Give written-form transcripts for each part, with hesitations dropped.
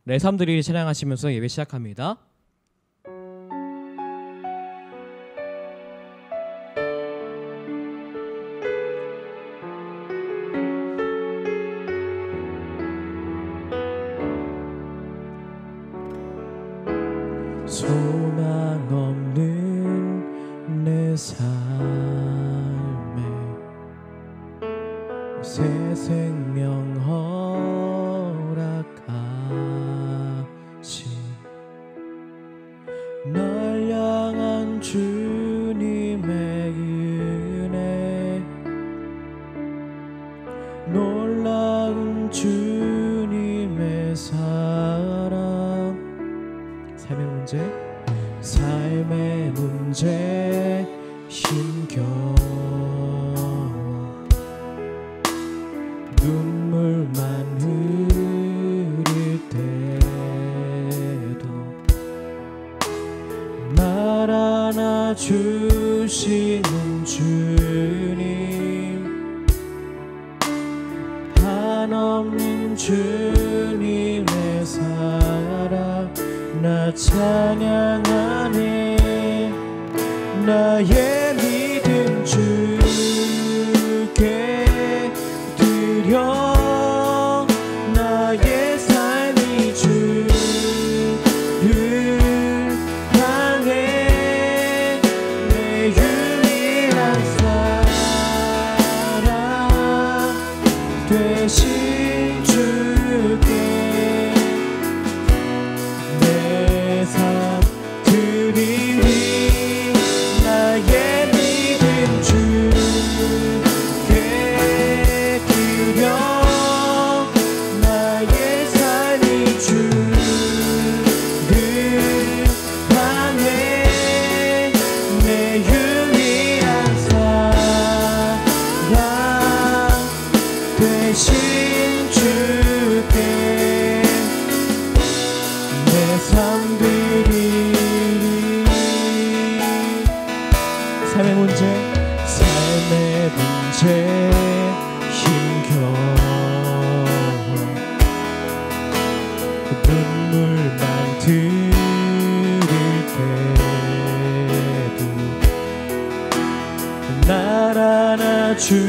레삼들이 찬양하시면서 예배 시작합니다. 소망 없는 내 삶에 새 생명 허락하신 날 향한 주님의 은혜, 놀라운 주님의 사랑. 삶의 문제 힘겨워 눈물만 흐릴 때도 날 안아주시는 주님, 한없는 주님의 사랑 나 찬양하네. 나의 믿음 주께 드려, 나의 삶이 주를 향해 내 유일한 사랑 되신 주께 눈물만 흐릴 때도 날 안아주시는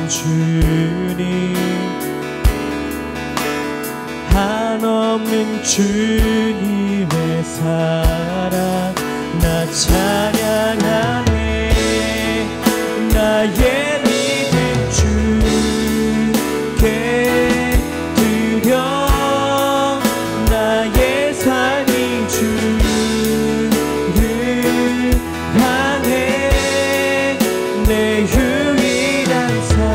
주님, 한없는 주님의 사랑 나 찬양하네. 나의 믿음 주께 드려, 나의 삶이 주를 향해 내 유일한 사랑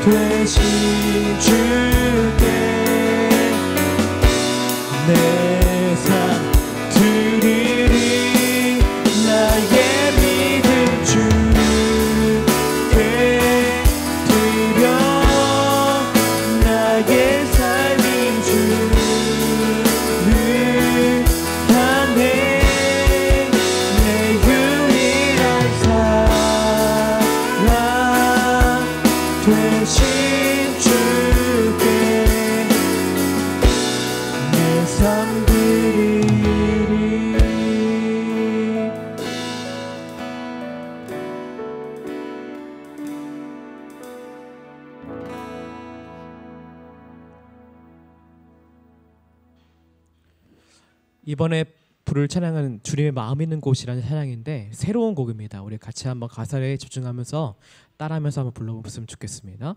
되신 주께 내 삶 드리리. 나의 믿음 주께 드려, 나의 삶인 주를 향해 내 유일한 사랑 되신 주께 내 삶 드리리. 이번에 부를 찬양은 주님의 마음 있는 곳이라는 찬양인데 새로운 곡입니다. 우리 같이 한번 가사에 집중하면서 따라하면서 한번 불러보면 좋겠습니다.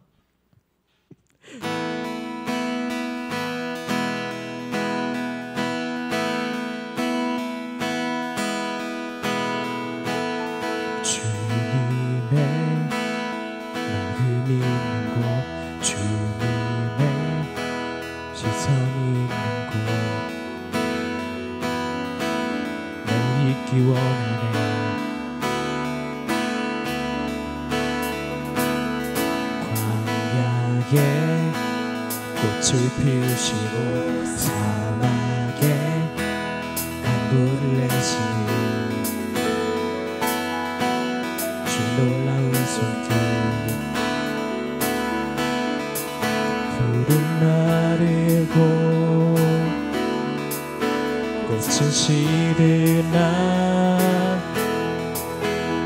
주님의 마음이 있는 곳, 주님의 시선이 있는 곳 내 있기 원하네. 광야에 꽃을 피우시고 사막에 강물을 내시니 주 놀라운 손길 푸른 마르고 꽃은 시드나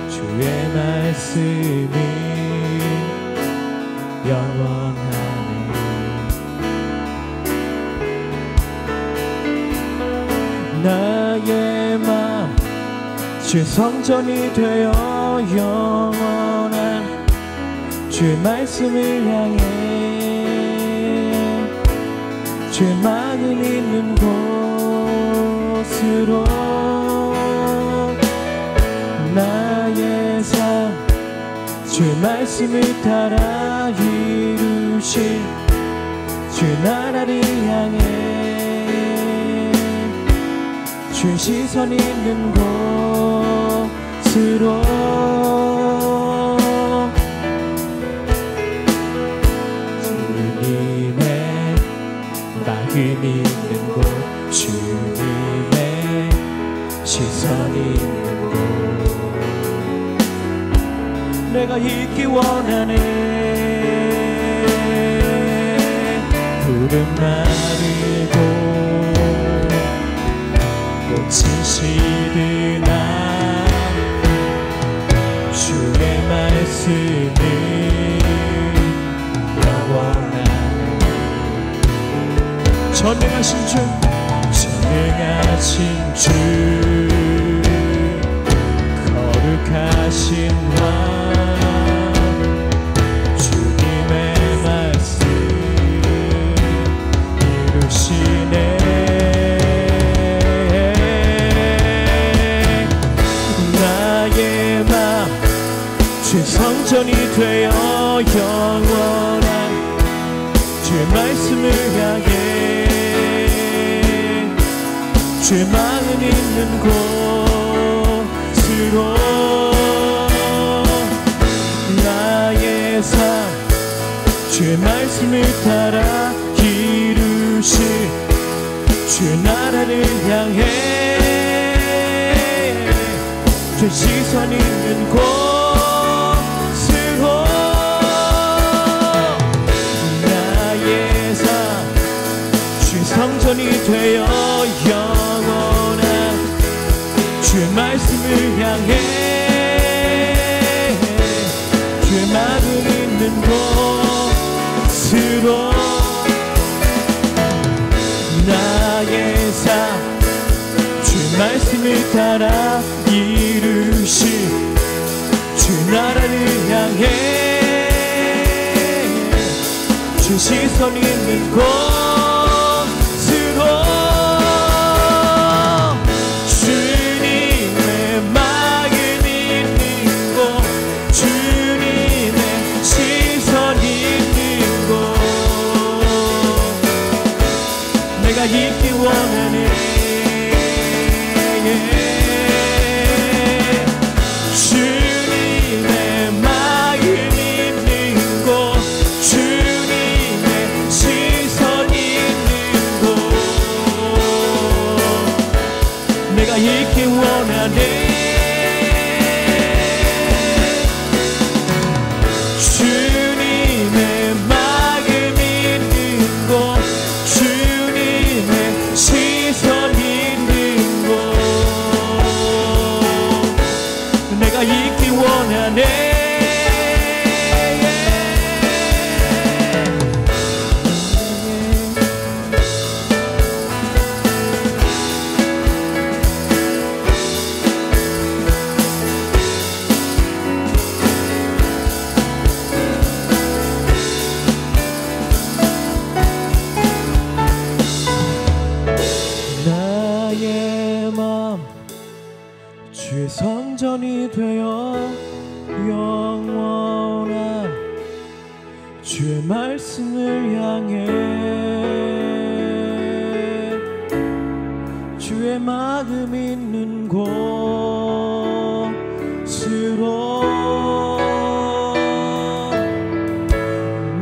주의 말씀이 영원하네. 나의 맘 주의 성전이 되어 영원한 주의 말씀을 향해 주의 마음 있는 곳으로 나의 삶 주의 말씀을 따라 이루실 주의 나라를 향해 주의 시선 있는 곳으로 주님의 마음 있는 곳 주님의 시선 있는 곳 내가 있기 원하네. 푸른 마르고 꽃은 시드나 주의 말씀이 영원하네. 전능하신 주 전능하신 주 거룩하신 왕 주님의 말씀 이루시네. 나의 맘 주의 성전이 되어 영원한 주의 말씀을 향해 주의 마음 있는 곳으로 나의 삶 주의 말씀을 따라 이루실 주의 나라를 향해 주의 시선 있는 곳으로 나의 삶 주의 성전이 되어 영원한 주의 말씀을 향해 주의 마음 있는 곳으로 나의 삶 주의 말씀을 따라 이루실 주의 나라를 향해 주의 시선 있는 곳으로 주님의 마음 있는 곳 주님의 시선 있는 곳 내가 있기 원하네. 주님의 마음 있는 곳 주님의 시선 있는 곳 내가 있기 원하네. 주님의 마음 있는 곳 주님의 시선 있는 곳 내가 있기 원하네. 나의 맘 주의 성전이 되어 영원한 주의 말씀을 향해 주의 마음 있는 곳으로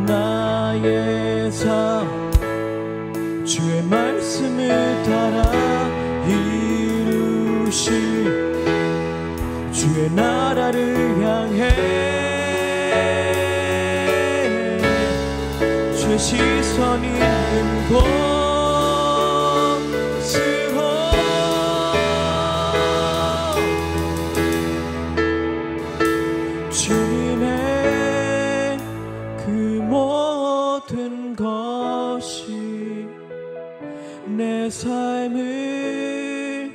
나의 삶 주의 말씀을 따라 이루실 주의 나라를 향해 주의 시선 있는 곳으로 주님의 그 모든 것이 내 삶을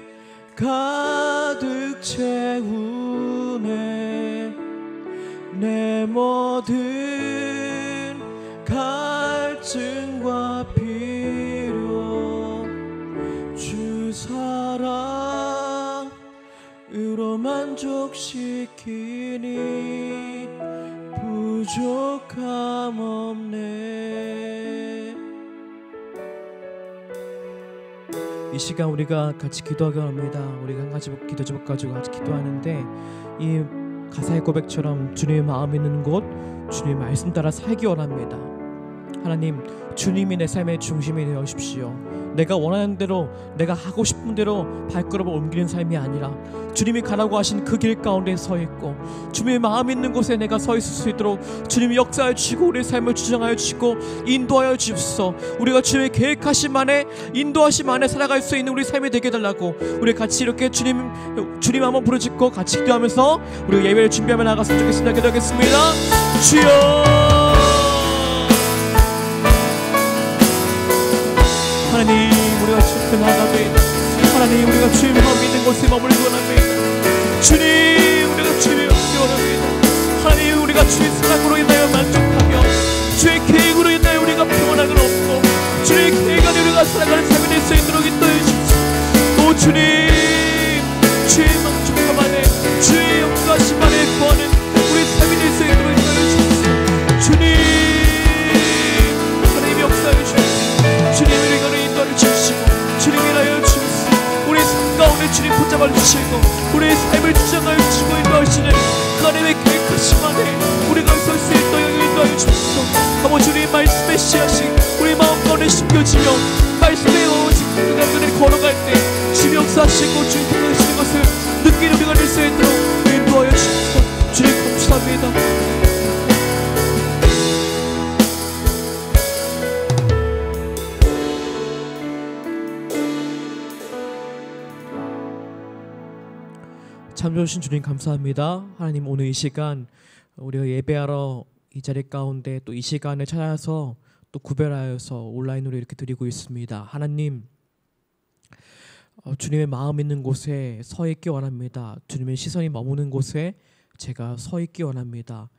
가득 채우네. 내 모든 갈증과 필요 주 사랑으로 만족시키니 부족함 없네. 이 시간 우리가 같이 기도하기 원합니다. 우리가 한 가지 기도 제목 가지고 같이 기도하는데, 이 가사의 고백처럼 주님의 마음 있는 곳, 주님의 말씀 따라 살기 원합니다. 하나님, 주님이 내 삶의 중심이 되어 주십시오. 내가 원하는 대로, 내가 하고 싶은 대로 발걸음을 옮기는 삶이 아니라 주님이 가라고 하신 그 길 가운데 서 있고 주님의 마음 있는 곳에 내가 서 있을 수 있도록 주님이 역사하여 주시고 우리의 삶을 주장하여 주시고 인도하여 주옵소서. 우리가 주님의 계획하심 안에, 인도하심 안에 살아갈 수 있는 우리 삶이 되게 해달라고, 우리 같이 이렇게 주님 한번 부르짖고 같이 기도하면서 우리가 예배를 준비하며 나갔으면 좋겠습니다. 기도하겠습니다. 주여, 하나님, 우리가 주께 나가되 하나님, 우리가 주의 마음 있는 곳에 머물기 원합니다. 주님, 우리가 주님의 마음이 원합니다. 하나님, 우리가 주의 사랑으로 인하여 만족하며 주의 계획으로 인하여 우리가 평안하게 없고 주의 계획 안에 우리가 살아가는 삶이 될 수 있도록 인도해 주십시오. 오 주님, 주의 만족함 안에, 주의 영광하심 안에 구하는 우리 삶이 될 수 있도록 인도해 주십시오. 주님, 하나님 역사해 주십시오. 주님, 우리가 인도를 주시고 주님이 하여 주시고 우리 삶 가운데 주님 붙잡아 주시고 우리의 삶을 주장하여 주시고 인도하시는 그 하나님의 계획하심 안에 우리가 설 수 있도록 인도하여 주시고, 아버지 주님 말씀의 씨앗이 우리 마음 가운데 심겨지며 말씀의 오직 그 가운데 걸어갈 때 주님 역사하시고 주님 통하시는 것을 느끼는 우리가 될 수 있도록 인도하여 주시고 주님 감사합니다. 참 좋으신 주님 감사합니다. 하나님, 오늘 이 시간 우리가 예배하러 이 자리 가운데 또 이 시간을 찾아서 또 구별하여서 온라인으로 이렇게 드리고 있습니다. 하나님, 주님의 마음 있는 곳에 서 있기 원합니다. 주님의 시선이 머무는 곳에 제가 서 있기 원합니다.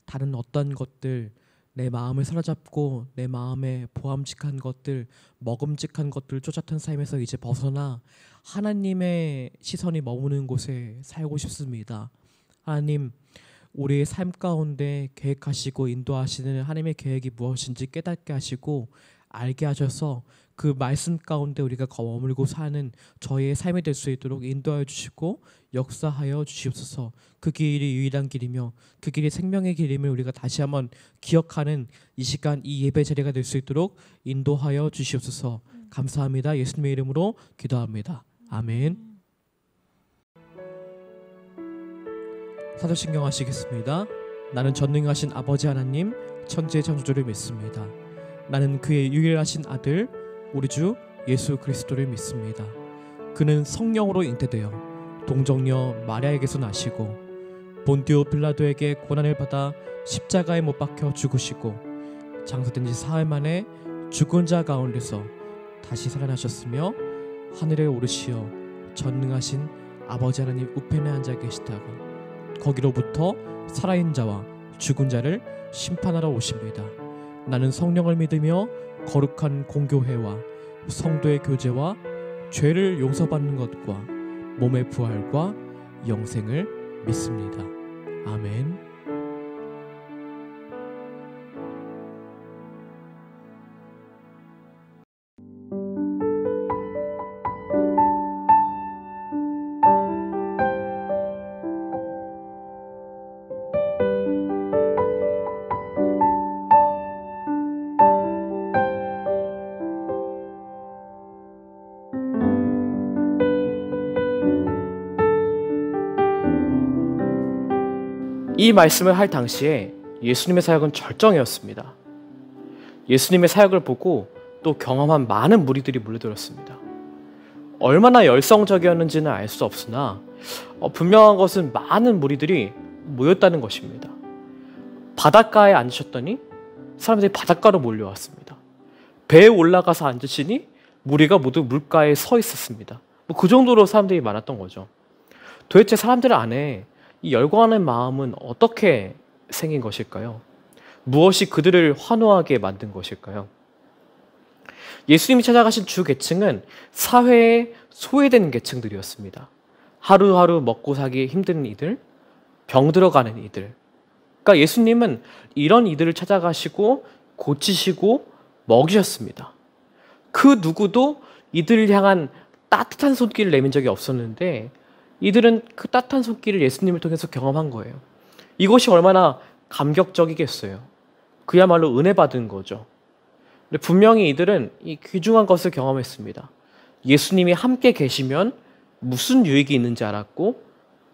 다른 어떤 것들, 내 마음을 사로잡고 내 마음에 보암직한 것들, 먹음직한 것들 쫓았던 삶에서 이제 벗어나 하나님의 시선이 머무는 곳에 살고 싶습니다. 하나님, 우리의 삶 가운데 계획하시고 인도하시는 하나님의 계획이 무엇인지 깨닫게 하시고 알게 하셔서 그 말씀 가운데 우리가 머물고 사는 저희의 삶이 될 수 있도록 인도하여 주시고 역사하여 주시옵소서. 그 길이 유일한 길이며 그 길이 생명의 길임을 우리가 다시 한번 기억하는 이 시간, 이 예배 자리가 될 수 있도록 인도하여 주시옵소서. 감사합니다. 예수님의 이름으로 기도합니다. 아멘. 사도신경 하시겠습니다. 나는 전능하신 아버지 하나님 천지의 창조주를 믿습니다. 나는 그의 유일하신 아들 우리 주 예수 그리스도를 믿습니다. 그는 성령으로 잉태되어 동정녀 마리아에게서 나시고 본디오 빌라도에게 고난을 받아 십자가에 못 박혀 죽으시고 장사된 지 사흘 만에 죽은 자 가운데서 다시 살아나셨으며 하늘에 오르시어 전능하신 아버지 하나님 우편에 앉아 계시다가 거기로부터 살아있는 자와 죽은 자를 심판하러 오십니다. 나는 성령을 믿으며 거룩한 공교회와 성도의 교제와 죄를 용서받는 것과 몸의 부활과 영생을 믿습니다. 아멘. 이 말씀을 할 당시에 예수님의 사역은 절정이었습니다. 예수님의 사역을 보고 또 경험한 많은 무리들이 몰려들었습니다. 얼마나 열성적이었는지는 알 수 없으나 분명한 것은 많은 무리들이 모였다는 것입니다. 바닷가에 앉으셨더니 사람들이 바닷가로 몰려왔습니다. 배에 올라가서 앉으시니 무리가 모두 물가에 서 있었습니다. 그 정도로 사람들이 많았던 거죠. 도대체 사람들 안에 이 열광하는 마음은 어떻게 생긴 것일까요? 무엇이 그들을 환호하게 만든 것일까요? 예수님이 찾아가신 주 계층은 사회에 소외된 계층들이었습니다. 하루하루 먹고 살기 힘든 이들, 병들어가는 이들. 그러니까 예수님은 이런 이들을 찾아가시고 고치시고 먹이셨습니다. 그 누구도 이들을 향한 따뜻한 손길을 내민 적이 없었는데 이들은 그 따뜻한 손길을 예수님을 통해서 경험한 거예요. 이것이 얼마나 감격적이겠어요. 그야말로 은혜 받은 거죠. 근데 분명히 이들은 이 귀중한 것을 경험했습니다. 예수님이 함께 계시면 무슨 유익이 있는지 알았고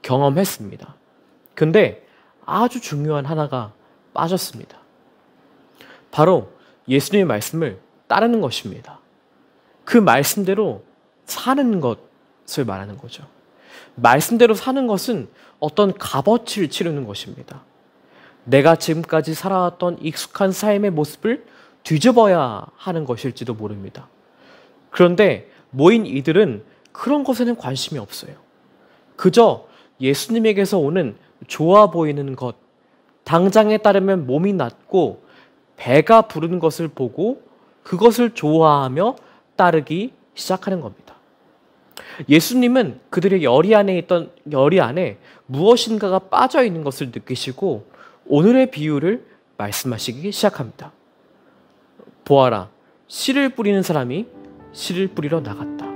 경험했습니다. 근데 아주 중요한 하나가 빠졌습니다. 바로 예수님의 말씀을 따르는 것입니다. 그 말씀대로 사는 것을 말하는 거죠. 말씀대로 사는 것은 어떤 값어치를 치르는 것입니다. 내가 지금까지 살아왔던 익숙한 삶의 모습을 뒤집어야 하는 것일지도 모릅니다. 그런데 모인 이들은 그런 것에는 관심이 없어요. 그저 예수님에게서 오는 좋아 보이는 것, 당장에 따르면 몸이 낫고 배가 부르는 것을 보고 그것을 좋아하며 따르기 시작하는 겁니다. 예수님은 그들의 열이 안에 무엇인가가 빠져 있는 것을 느끼시고 오늘의 비유를 말씀하시기 시작합니다. 보아라, 씨를 뿌리는 사람이 씨를 뿌리러 나갔다.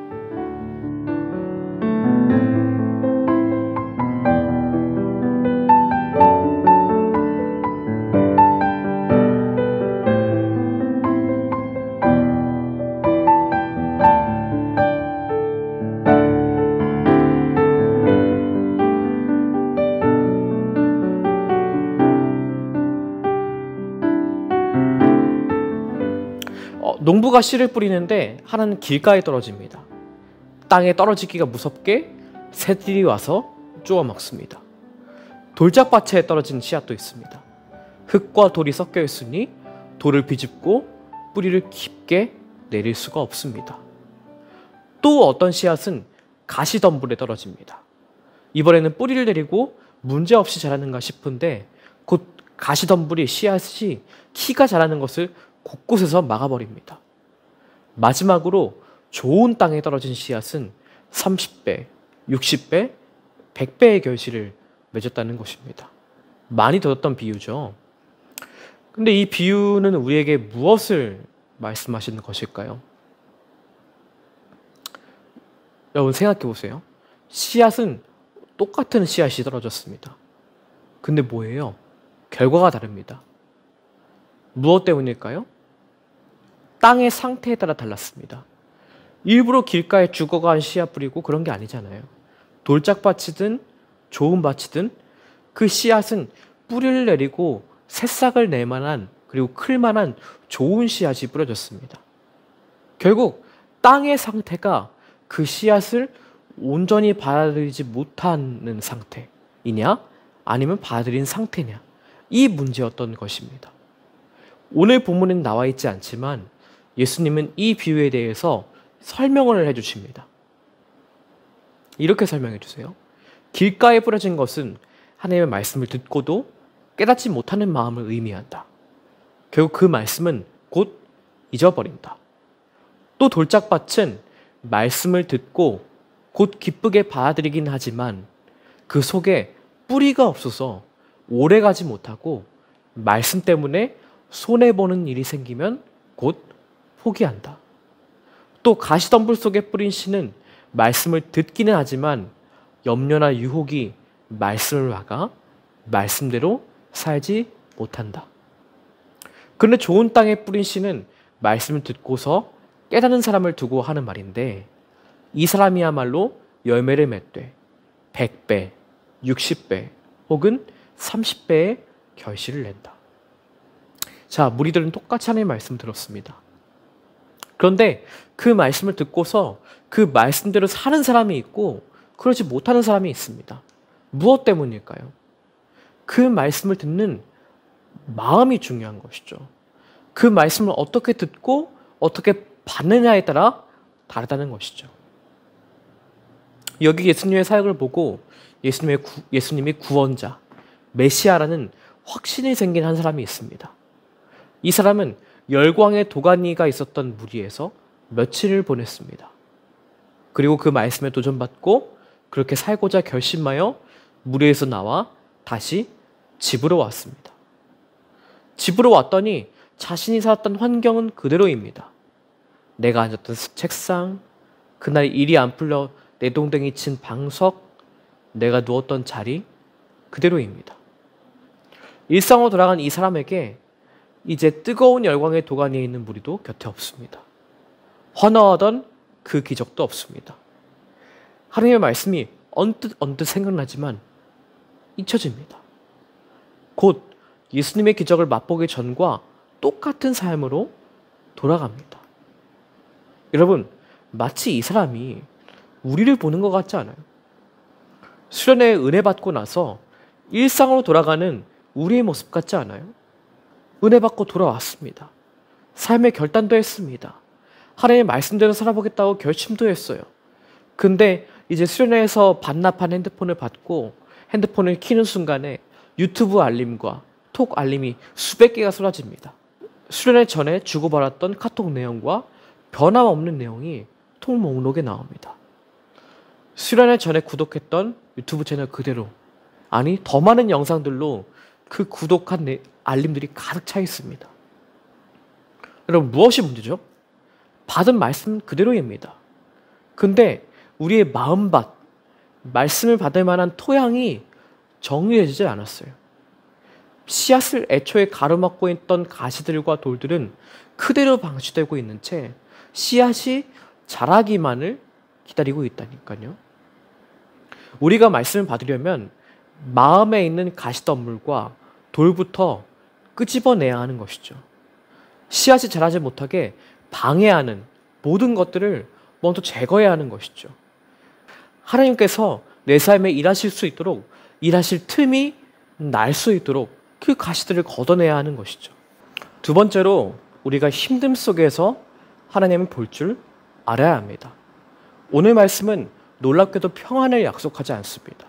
농부가 씨를 뿌리는데 하나는 길가에 떨어집니다. 땅에 떨어지기가 무섭게 새들이 와서 쪼아 먹습니다. 돌짝밭에 떨어진 씨앗도 있습니다. 흙과 돌이 섞여 있으니 돌을 비집고 뿌리를 깊게 내릴 수가 없습니다. 또 어떤 씨앗은 가시덤불에 떨어집니다. 이번에는 뿌리를 내리고 문제없이 자라는가 싶은데 곧 가시덤불이 씨앗이 키가 자라는 것을 곳곳에서 막아버립니다. 마지막으로 좋은 땅에 떨어진 씨앗은 30배, 60배, 100배의 결실을 맺었다는 것입니다. 많이 들었던 비유죠. 근데 이 비유는 우리에게 무엇을 말씀하시는 것일까요? 여러분 생각해 보세요. 씨앗은 똑같은 씨앗이 떨어졌습니다. 근데 뭐예요? 결과가 다릅니다. 무엇 때문일까요? 땅의 상태에 따라 달랐습니다. 일부러 길가에 죽어간 씨앗 뿌리고 그런 게 아니잖아요. 돌짝밭이든 좋은 밭이든 그 씨앗은 뿌리를 내리고 새싹을 낼 만한 그리고 클 만한 좋은 씨앗이 뿌려졌습니다. 결국 땅의 상태가 그 씨앗을 온전히 받아들이지 못하는 상태이냐 아니면 받아들인 상태냐 이 문제였던 것입니다. 오늘 본문에는 나와 있지 않지만 예수님은 이 비유에 대해서 설명을 해주십니다. 이렇게 설명해 주세요. 길가에 뿌려진 것은 하나님의 말씀을 듣고도 깨닫지 못하는 마음을 의미한다. 결국 그 말씀은 곧 잊어버린다. 또 돌짝밭은 말씀을 듣고 곧 기쁘게 받아들이긴 하지만 그 속에 뿌리가 없어서 오래가지 못하고 말씀 때문에 손해보는 일이 생기면 곧 포기한다. 또 가시덤불 속에 뿌린 씨는 말씀을 듣기는 하지만 염려나 유혹이 말씀을 막아 말씀대로 살지 못한다. 그런데 좋은 땅에 뿌린 씨는 말씀을 듣고서 깨닫는 사람을 두고 하는 말인데 이 사람이야말로 열매를 맺되 100배, 60배 혹은 30배의 결실을 낸다. 자, 무리들은 똑같이 하나님의 말씀을 들었습니다. 그런데 그 말씀을 듣고서 그 말씀대로 사는 사람이 있고 그러지 못하는 사람이 있습니다. 무엇 때문일까요? 그 말씀을 듣는 마음이 중요한 것이죠. 그 말씀을 어떻게 듣고 어떻게 받느냐에 따라 다르다는 것이죠. 여기 예수님의 사역을 보고 예수님이 구원자, 메시아라는 확신이 생긴 한 사람이 있습니다. 이 사람은 열광의 도가니가 있었던 무리에서 며칠을 보냈습니다. 그리고 그 말씀에 도전받고 그렇게 살고자 결심하여 무리에서 나와 다시 집으로 왔습니다. 집으로 왔더니 자신이 살았던 환경은 그대로입니다. 내가 앉았던 책상, 그날 일이 안 풀려 내동댕이 친 방석, 내가 누웠던 자리 그대로입니다. 일상으로 돌아간 이 사람에게 이제 뜨거운 열광의 도가니에 있는 무리도 곁에 없습니다. 환호하던 그 기적도 없습니다. 하나님의 말씀이 언뜻 생각나지만 잊혀집니다. 곧 예수님의 기적을 맛보기 전과 똑같은 삶으로 돌아갑니다. 여러분, 마치 이 사람이 우리를 보는 것 같지 않아요? 수련회에 은혜 받고 나서 일상으로 돌아가는 우리의 모습 같지 않아요? 은혜 받고 돌아왔습니다. 삶의 결단도 했습니다. 하나님의 말씀대로 살아보겠다고 결심도 했어요. 근데 이제 수련회에서 반납한 핸드폰을 받고 핸드폰을 켜는 순간에 유튜브 알림과 톡 알림이 수백 개가 쏟아집니다. 수련회 전에 주고받았던 카톡 내용과 변함없는 내용이 톡 목록에 나옵니다. 수련회 전에 구독했던 유튜브 채널 그대로, 아니 더 많은 영상들로 그 구독한 알림들이 가득 차 있습니다. 여러분, 무엇이 문제죠? 받은 말씀 그대로입니다. 근데 우리의 마음밭, 말씀을 받을 만한 토양이 정리해지지 않았어요. 씨앗을 애초에 가로막고 있던 가시들과 돌들은 그대로 방치되고 있는 채 씨앗이 자라기만을 기다리고 있다니까요. 우리가 말씀을 받으려면 마음에 있는 가시덤물과 돌부터 끄집어내야 하는 것이죠. 씨앗이 자라지 못하게 방해하는 모든 것들을 먼저 제거해야 하는 것이죠. 하나님께서 내 삶에 일하실 수 있도록, 일하실 틈이 날 수 있도록 그 가시들을 걷어내야 하는 것이죠. 두 번째로 우리가 힘듦 속에서 하나님을 볼 줄 알아야 합니다. 오늘 말씀은 놀랍게도 평안을 약속하지 않습니다.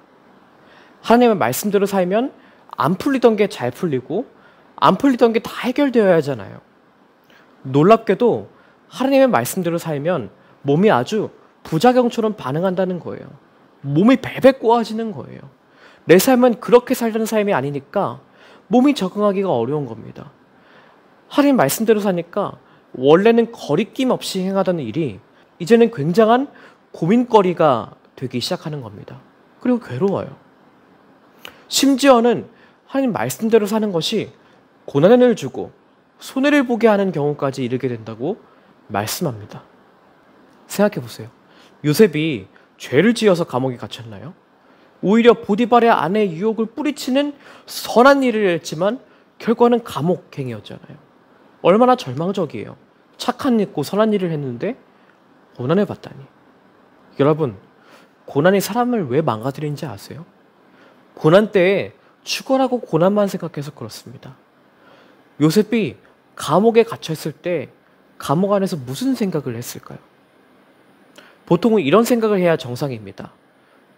하나님의 말씀대로 살면 안 풀리던 게 잘 풀리고 안 풀리던 게 다 해결되어야 하잖아요. 놀랍게도 하나님의 말씀대로 살면 몸이 아주 부작용처럼 반응한다는 거예요. 몸이 배배 꼬아지는 거예요. 내 삶은 그렇게 살려는 삶이 아니니까 몸이 적응하기가 어려운 겁니다. 하나님 말씀대로 사니까 원래는 거리낌 없이 행하던 일이 이제는 굉장한 고민거리가 되기 시작하는 겁니다. 그리고 괴로워요. 심지어는 하나님 말씀대로 사는 것이 고난을 주고 손해를 보게 하는 경우까지 이르게 된다고 말씀합니다. 생각해 보세요. 요셉이 죄를 지어서 감옥에 갇혔나요? 오히려 보디발의 아내의 유혹을 뿌리치는 선한 일을 했지만 결과는 감옥행이었잖아요. 얼마나 절망적이에요. 착한 일고 선한 일을 했는데 고난을 받다니. 여러분, 고난이 사람을 왜 망가뜨리는지 아세요? 고난 때에 죽어라고 고난만 생각해서 그렇습니다. 요셉이 감옥에 갇혔을 때 감옥 안에서 무슨 생각을 했을까요? 보통은 이런 생각을 해야 정상입니다.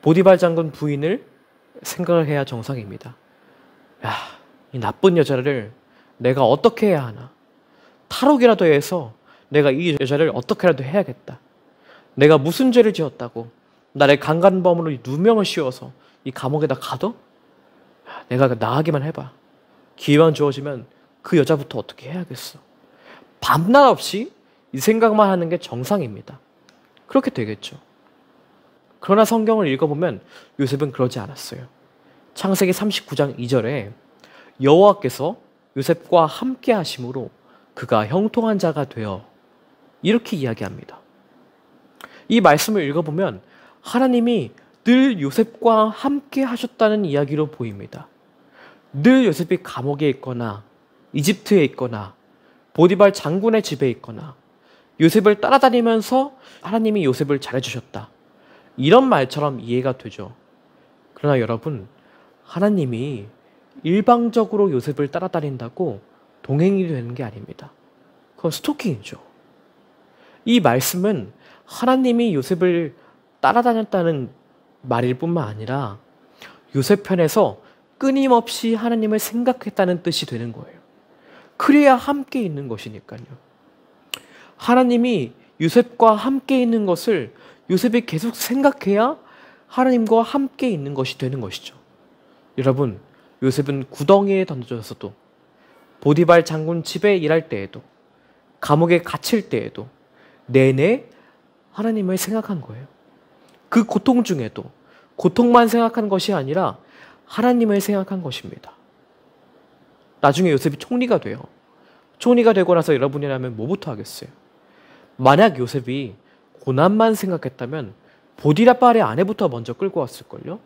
보디발 장군 부인을 생각을 해야 정상입니다. 야, 이 나쁜 여자를 내가 어떻게 해야 하나? 탈옥이라도 해서 내가 이 여자를 어떻게라도 해야겠다. 내가 무슨 죄를 지었다고 나를 강간범으로 누명을 씌워서 이 감옥에다 가둬? 내가 나가기만 해봐. 기회만 주어지면 그 여자부터 어떻게 해야겠어. 밤낮 없이 이 생각만 하는 게 정상입니다. 그렇게 되겠죠. 그러나 성경을 읽어보면 요셉은 그러지 않았어요. 창세기 39장 2절에 여호와께서 요셉과 함께 하심으로 그가 형통한 자가 되어, 이렇게 이야기합니다. 이 말씀을 읽어보면 하나님이 늘 요셉과 함께 하셨다는 이야기로 보입니다. 늘 요셉이 감옥에 있거나 이집트에 있거나 보디발 장군의 집에 있거나 요셉을 따라다니면서 하나님이 요셉을 잘해주셨다, 이런 말처럼 이해가 되죠. 그러나 여러분, 하나님이 일방적으로 요셉을 따라다닌다고 동행이 되는 게 아닙니다. 그건 스토킹이죠. 이 말씀은 하나님이 요셉을 따라다녔다는 말일 뿐만 아니라 요셉 편에서 끊임없이 하나님을 생각했다는 뜻이 되는 거예요. 그래야 함께 있는 것이니까요. 하나님이 요셉과 함께 있는 것을 요셉이 계속 생각해야 하나님과 함께 있는 것이 되는 것이죠. 여러분, 요셉은 구덩이에 던져졌어도, 보디발 장군 집에 일할 때에도, 감옥에 갇힐 때에도 내내 하나님을 생각한 거예요. 그 고통 중에도 고통만 생각한 것이 아니라 하나님을 생각한 것입니다. 나중에 요셉이 총리가 돼요. 총리가 되고 나서 여러분이라면 뭐부터 하겠어요? 만약 요셉이 고난만 생각했다면 보디발의 아내부터 먼저 끌고 왔을걸요?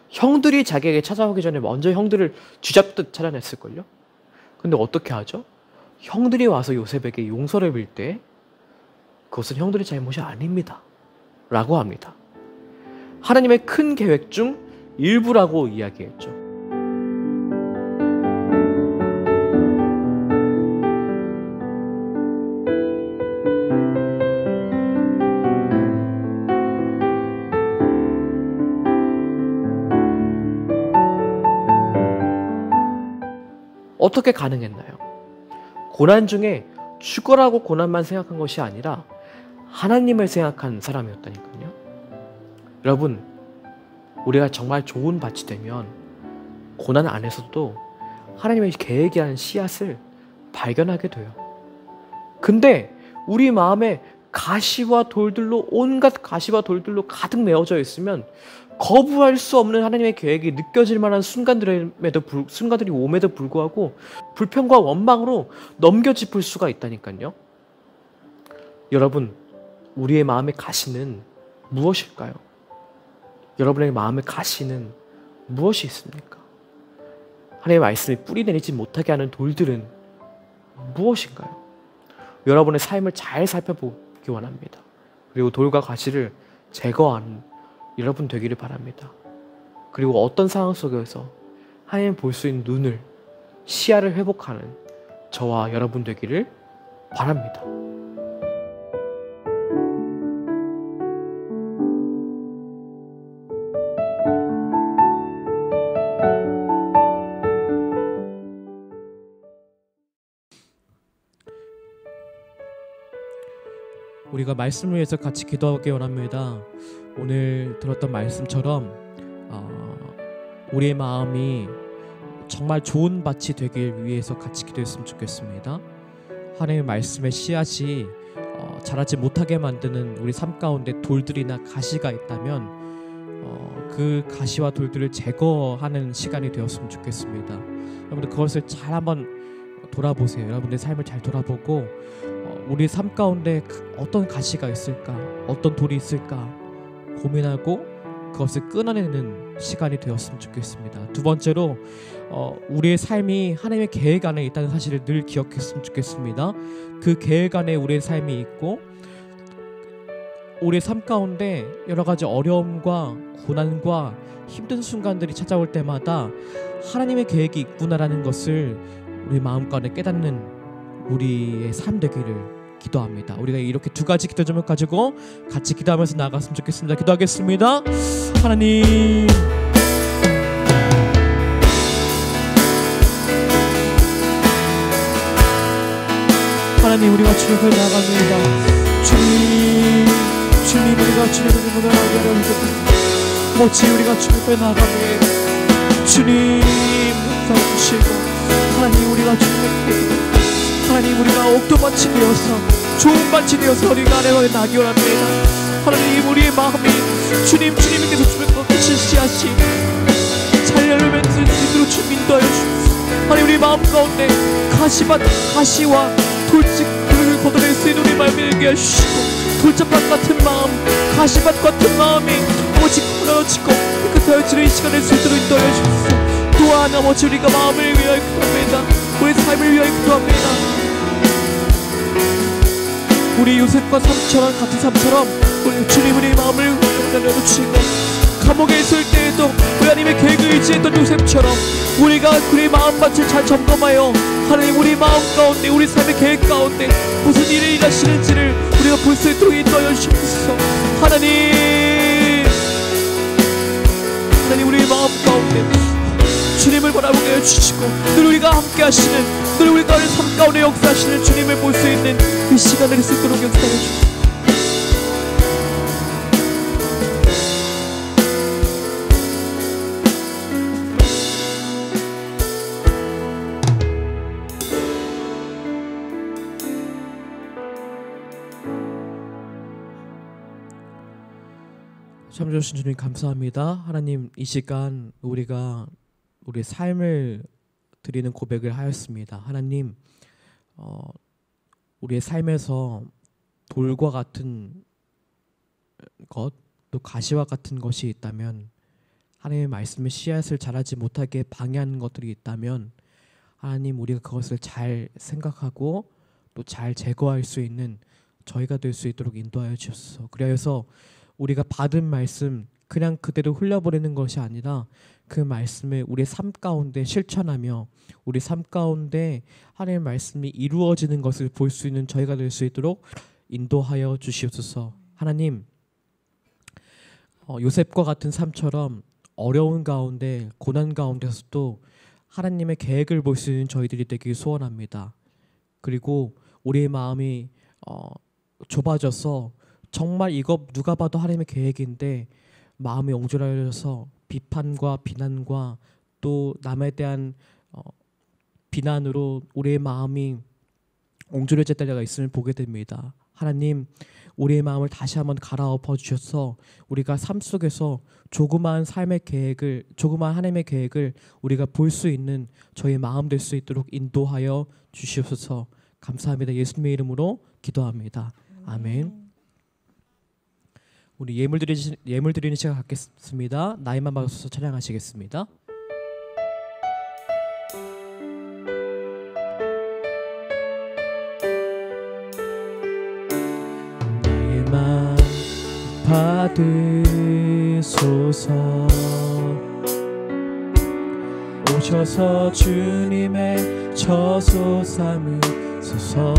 형들이 자기에게 찾아오기 전에 먼저 형들을 쥐잡듯 찾아냈을걸요? 근데 어떻게 하죠? 형들이 와서 요셉에게 용서를 빌 때 그것은 형들의 잘못이 아닙니다 라고 합니다. 하나님의 큰 계획 중 일부라고 이야기했죠. 어떻게 가능했나요? 고난 중에 죽어라고 고난만 생각한 것이 아니라 하나님을 생각한 사람이었다니까요. 여러분, 우리가 정말 좋은 밭이 되면 고난 안에서도 하나님의 계획이라는 씨앗을 발견하게 돼요. 근데 우리 마음에 가시와 돌들로, 온갖 가시와 돌들로 가득 메워져 있으면 거부할 수 없는 하나님의 계획이 느껴질 만한 순간들이 옴에도 불구하고 불평과 원망으로 넘겨짚을 수가 있다니까요. 여러분, 우리의 마음의 가시는 무엇일까요? 여러분의 마음의 가시는 무엇이 있습니까? 하나님의 말씀이 뿌리 내리지 못하게 하는 돌들은 무엇인가요? 여러분의 삶을 잘 살펴보기 원합니다. 그리고 돌과 가시를 제거하는 여러분 되기를 바랍니다. 그리고 어떤 상황 속에서 하나님 볼 수 있는 눈을, 시야를 회복하는 저와 여러분 되기를 바랍니다. 우리가 말씀을 위해서 같이 기도하기 원합니다. 오늘 들었던 말씀처럼 우리의 마음이 정말 좋은 밭이 되길 위해서 같이 기도했으면 좋겠습니다. 하나님의 말씀의 씨앗이 자라지 못하게 만드는 우리 삶 가운데 돌들이나 가시가 있다면 그 가시와 돌들을 제거하는 시간이 되었으면 좋겠습니다. 여러분들 그것을 잘 한번 돌아보세요. 여러분들의 삶을 잘 돌아보고 우리 삶 가운데 어떤 가시가 있을까, 어떤 돌이 있을까 고민하고 그것을 끊어내는 시간이 되었으면 좋겠습니다. 두 번째로 우리의 삶이 하나님의 계획 안에 있다는 사실을 늘 기억했으면 좋겠습니다. 그 계획 안에 우리의 삶이 있고 우리의 삶 가운데 여러 가지 어려움과 고난과 힘든 순간들이 찾아올 때마다 하나님의 계획이 있구나라는 것을 우리 마음 가운데 깨닫는 우리의 삶 되기를 기도합니다. 우리가 이렇게 두 가지 기도 점을 가지고 같이 기도하면서 나아갔으면 좋겠습니다. 기도하겠습니다. 하나님, 하나님, 우리가 주님 앞에 나아갑니다. 주님, 우리가 주님 앞에 나아가게 하옵소서. 어찌 우리가 주님 앞에 나아가게 주님 용서해 주시고, 하나님, 우리가 주님께 하나님, 우리가 옥토밭이 되어서 좋은 밭이 되어서 우리가 하나님께 나기 원합니다. 하나님, 우리의 마음이 주님께서 주실 것 같은 씨앗이 잘 열매맺을 수 있도록 주님 인도하여 주옵소서. 하나님, 우리 마음 가운데 가시와 돌직을 걷어낼 수 있는 우리 마음을 열게 하시고, 돌짝밭 같은 마음, 가시밭 같은 마음이 오직 무너지고 깨끗하여 지는 이 시간을 수 있도록 인도하여 주옵소서. 또한 아버지, 우리가 마음을 위하여 기도합니다. 우리 삶을 위하여 기도합니다. 우리 요셉과 삶처럼 같은 삶처럼 우리 주님 우리 마음을 열어주시고 감옥에 있을 때에도 우리 하나님의 계획을 의지했던 요셉처럼 우리가 그의 마음밭을 잘 점검하여 하나님 우리 마음 가운데 우리 삶의 계획 가운데 무슨 일을 일하시는지를 우리가 볼 수 있도록 인도하여 주옵소서. 하나님 우리의 마음 가운데 주님을 바라보게 해주시고 늘 우리가 함께 하시는 늘 우리가 삶 가운데 역사하시는 주님을 볼 수 있는 그 시간을 쓸 수 있도록 역사해 주옵소서. 참 좋으신 주님 감사합니다. 하나님 이 시간 우리가 우리의 삶을 드리는 고백을 하였습니다. 하나님 우리의 삶에서 돌과 같은 것 또 가시와 같은 것이 있다면 하나님의 말씀의 씨앗을 자라지 못하게 방해하는 것들이 있다면 하나님 우리가 그것을 잘 생각하고 또 잘 제거할 수 있는 저희가 될 수 있도록 인도하여 주옵소서. 그래서 우리가 받은 말씀 그냥 그대로 흘려버리는 것이 아니라 그 말씀을 우리의 삶 가운데 실천하며 우리 삶 가운데 하나님의 말씀이 이루어지는 것을 볼 수 있는 저희가 될 수 있도록 인도하여 주시옵소서. 하나님 요셉과 같은 삶처럼 어려운 가운데 고난 가운데서도 하나님의 계획을 볼 수 있는 저희들이 되길 소원합니다. 그리고 우리의 마음이 좁아져서 정말 이거 누가 봐도 하나님의 계획인데 마음이 옹졸해져서 비판과 비난과 또 남에 대한 비난으로 우리의 마음이 옹졸해질 때가 있음을 보게 됩니다. 하나님 우리의 마음을 다시 한번 갈아엎어 주셔서 우리가 삶 속에서 조그마한 삶의 계획을 조그마한 하나님의 계획을 우리가 볼 수 있는 저희의 마음 될 수 있도록 인도하여 주시옵소서. 감사합니다. 예수님의 이름으로 기도합니다. 아멘. 우리 예물 드리는 시간 갖겠습니다. 나이만 받아서 찬양하시겠습니다. 나의만 받으소서. 오셔서 주님의 처소 삼으소서.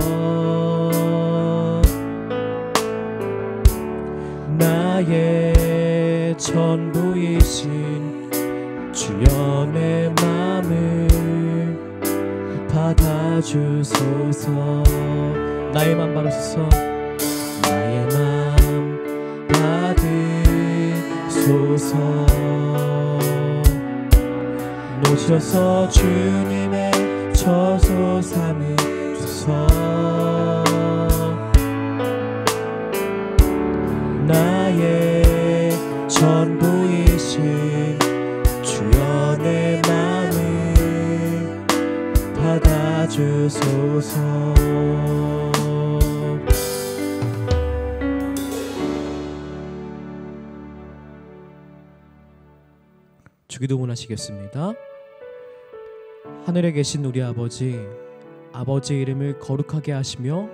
나의 전부이신 주여 내 맘을 받아주소서. 나의 맘 받으소서. 나의 맘 받으소서. 오셔서 주님의 처소 삼으소서. 나의 전부이신 주여 내 맘을 받아주소서. 주기도문 하시겠습니다. 하늘에 계신 우리 아버지, 아버지의 이름을 거룩하게 하시며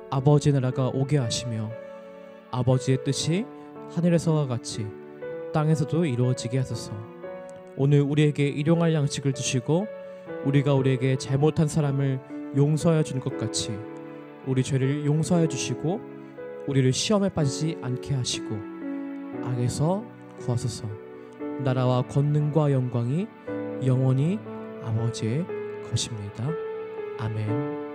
아버지 나라가 오게 하시며 아버지의 뜻이 하늘에서와 같이 땅에서도 이루어지게 하소서. 오늘 우리에게 일용할 양식을 주시고 우리가 우리에게 잘못한 사람을 용서하여 준 것 같이 우리 죄를 용서하여 주시고 우리를 시험에 빠지지 않게 하시고 악에서 구하소서. 나라와 권능과 영광이 영원히 아버지의 것입니다. 아멘.